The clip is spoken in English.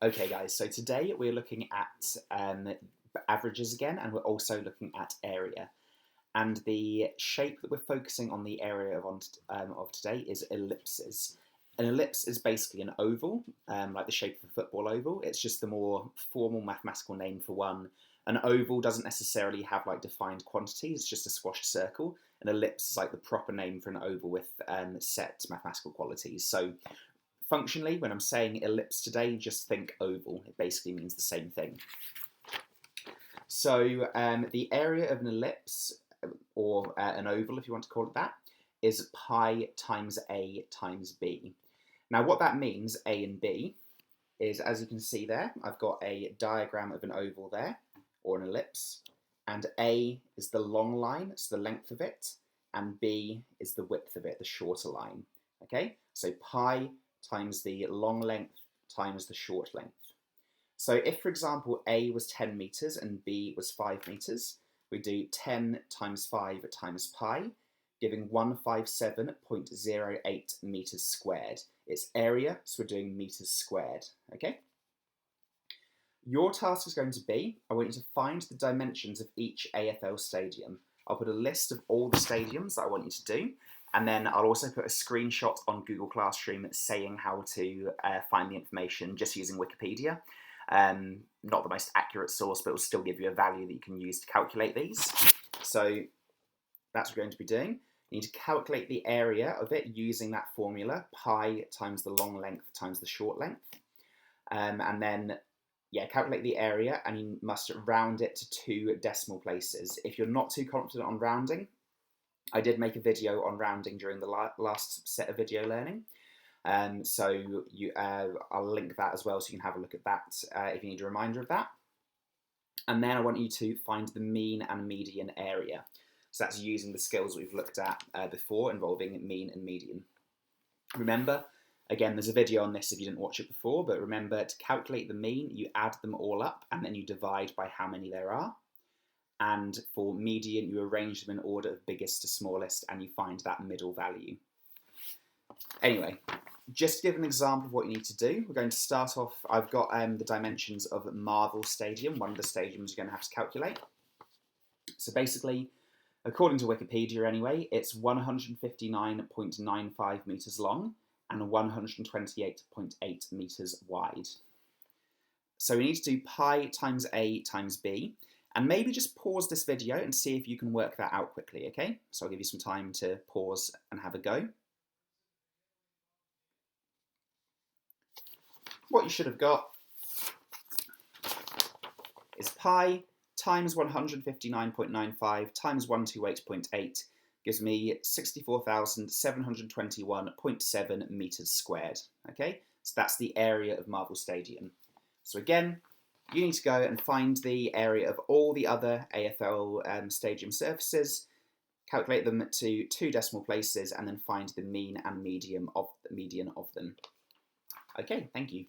Okay, guys, so today we're looking at averages again, and we're also looking at area. And the shape that we're focusing on the area of today is ellipses. An ellipse is basically an oval, like the shape of a football oval. It's just the more formal mathematical name for one. An oval doesn't necessarily have like defined quantities, it's just a squashed circle. An ellipse is like the proper name for an oval with set mathematical qualities. So functionally, when I'm saying ellipse today, just think oval. It basically means the same thing. So the area of an ellipse, or an oval if you want to call it that, is pi times a times b. Now what that means, a and b, is as you can see there, I've got a diagram of an oval there, or an ellipse, and a is the long line, so the length of it, and b is the width of it, the shorter line. Okay, so pi times the long length times the short length. So if, for example, A was 10 metres and B was 5 metres, we do 10 times 5 times pi, giving 157.08 metres squared. It's area, so we're doing metres squared, okay? Your task is going to be, I want you to find the dimensions of each AFL stadium. I'll put a list of all the stadiums that I want you to do, and then I'll also put a screenshot on Google Classroom saying how to find the information just using Wikipedia. Not the most accurate source, but it will still give you a value that you can use to calculate these. So that's what we're going to be doing. You need to calculate the area of it using that formula, pi times the long length times the short length. And then, calculate the area, and you must round it to 2 decimal places. If you're not too confident on rounding, I did make a video on rounding during the last set of video learning. So I'll link that as well so you can have a look at that if you need a reminder of that. And then I want you to find the mean and median area. So that's using the skills we've looked at before involving mean and median. Remember, again, there's a video on this if you didn't watch it before, but remember to calculate the mean, you add them all up and then you divide by how many there are. And for median, you arrange them in order of biggest to smallest and you find that middle value. Anyway, just to give an example of what you need to do, we're going to start off, I've got the dimensions of Marvel Stadium, one of the stadiums you're going to have to calculate. So basically, according to Wikipedia anyway, it's 159.95 metres long and 128.8 metres wide. So we need to do pi times a times b, and maybe just pause this video and see if you can work that out quickly, okay? So I'll give you some time to pause and have a go. What you should have got is pi times 159.95 times 128.8 gives me 64,721.7 metres squared, okay? So that's the area of Marvel Stadium. So again, you need to go and find the area of all the other AFL stadium surfaces, calculate them to 2 decimal places, and then find the mean and median of them. Okay, thank you.